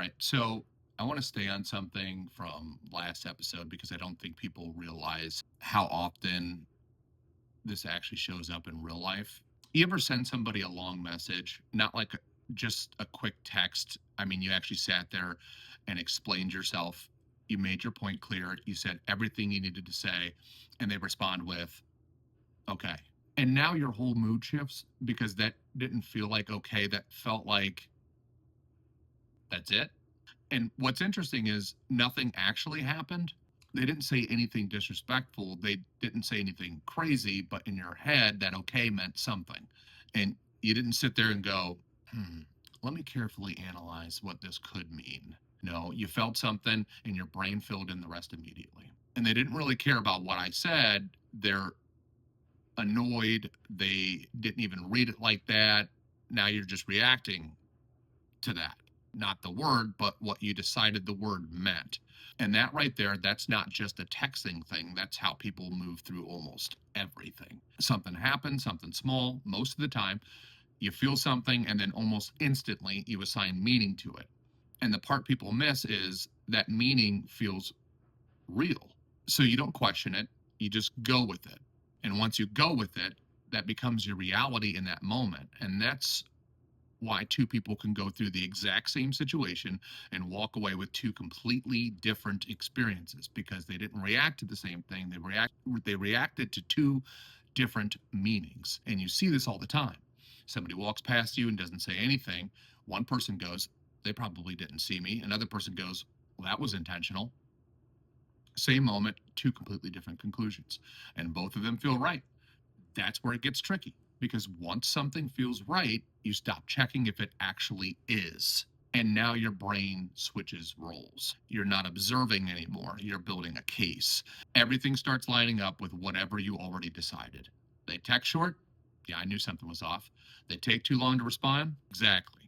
right. So I want to stay on something from last episode because I don't think people realize how often this actually shows up in real life. You ever send somebody a long message, not like just a quick text? I mean, you actually sat there and explained yourself. You made your point clear. You said everything you needed to say, and they respond with, okay. And now your whole mood shifts because that didn't feel like okay. That felt like that's it. And what's interesting is nothing actually happened. They didn't say anything disrespectful. They didn't say anything crazy, but in your head, that okay meant something. And you didn't sit there and go, let me carefully analyze what this could mean. No, you felt something and your brain filled in the rest immediately. And they didn't really care about what I said. They're annoyed. They didn't even read it like that. Now you're just reacting to that, not the word, but what you decided the word meant. And that right there, that's not just a texting thing. That's how people move through almost everything. Something happens, something small, most of the time, you feel something, and then almost instantly you assign meaning to it. And the part people miss is that meaning feels real. So you don't question it, you just go with it. And once you go with it, that becomes your reality in that moment. And that's why two people can go through the exact same situation and walk away with two completely different experiences because they didn't react to the same thing. They reacted to two different meanings. And you see this all the time. Somebody walks past you and doesn't say anything. One person goes, they probably didn't see me. Another person goes, well, that was intentional. Same moment, two completely different conclusions. And both of them feel right. That's where it gets tricky because once something feels right, you stop checking if it actually is. And now your brain switches roles. You're not observing anymore. You're building a case. Everything starts lining up with whatever you already decided. They text short. Yeah, I knew something was off. They take too long to respond. Exactly.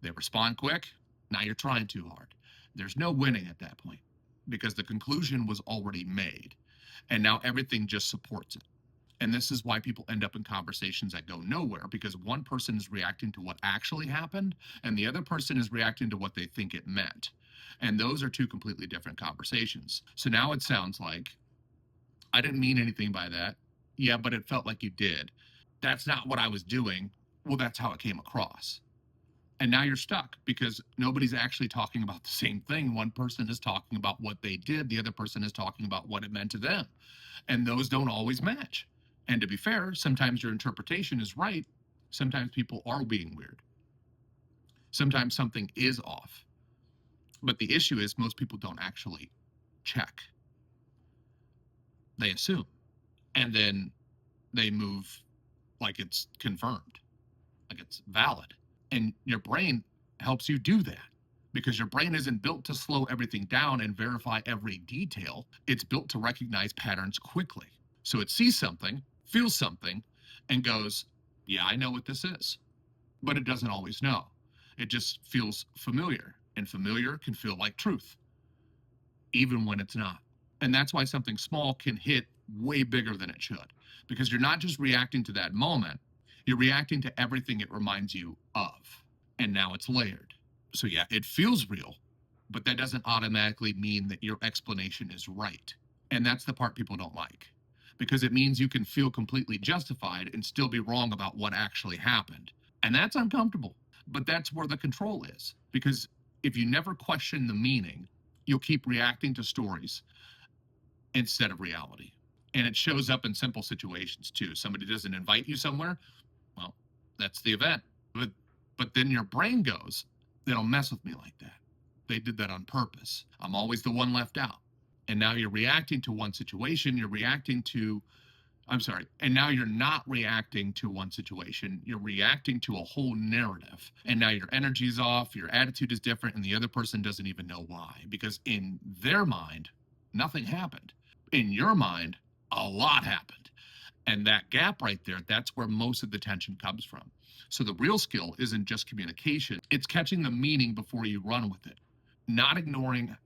They respond quick. Now you're trying too hard. There's no winning at that point because the conclusion was already made. And now everything just supports it. And this is why people end up in conversations that go nowhere because one person is reacting to what actually happened and the other person is reacting to what they think it meant. And those are two completely different conversations. So now it sounds like I didn't mean anything by that. Yeah, but it felt like you did. That's not what I was doing. Well, that's how it came across. And now you're stuck because nobody's actually talking about the same thing. One person is talking about what they did, the other person is talking about what it meant to them. And those don't always match. And to be fair, sometimes your interpretation is right. Sometimes people are being weird. Sometimes something is off. But the issue is most people don't actually check. They assume. And then they move like it's confirmed, like it's valid. And your brain helps you do that because your brain isn't built to slow everything down and verify every detail. It's built to recognize patterns quickly. So it sees something, feels something, and goes, yeah, I know what this is. But it doesn't always know. It just feels familiar, and familiar can feel like truth, even when it's not. And that's why something small can hit way bigger than it should, because you're not just reacting to that moment, you're reacting to everything it reminds you of. And now it's layered. So, yeah, it feels real, but that doesn't automatically mean that your explanation is right. And that's the part people don't like, because it means you can feel completely justified and still be wrong about what actually happened. And that's uncomfortable, but that's where the control is. Because if you never question the meaning, you'll keep reacting to stories instead of reality. And it shows up in simple situations too. Somebody doesn't invite you somewhere, well, that's the event. But then your brain goes, they don't mess with me like that. They did that on purpose. I'm always the one left out. And now you're reacting to one situation, you're reacting to I'm sorry. And now you're not reacting to one situation. You're reacting to a whole narrative. And now your energy is off, your attitude is different, and the other person doesn't even know why. Because in their mind, nothing happened. In your mind, a lot happened. And that gap right there, that's where most of the tension comes from. So the real skill isn't just communication, it's catching the meaning before you run with it, not ignoring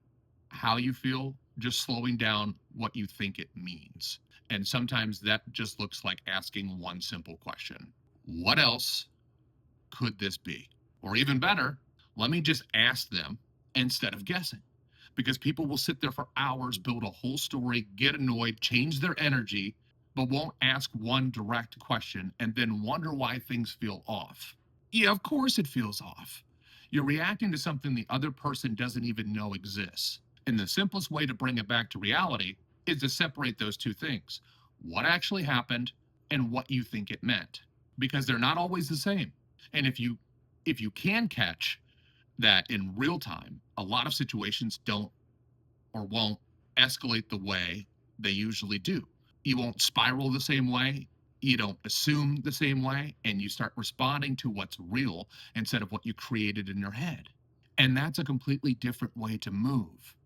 how you feel, just slowing down what you think it means. And sometimes that just looks like asking one simple question: what else could this be? Or even better, let me just ask them instead of guessing. Because people will sit there for hours, build a whole story, get annoyed, change their energy, but won't ask one direct question and then wonder why things feel off. Yeah, of course it feels off. You're reacting to something the other person doesn't even know exists. And the simplest way to bring it back to reality is to separate those two things: what actually happened and what you think it meant, because they're not always the same. And if you can catch that in real time, a lot of situations don't or won't escalate the way they usually do. You won't spiral the same way. You don't assume the same way, and you start responding to what's real instead of what you created in your head. And that's a completely different way to move.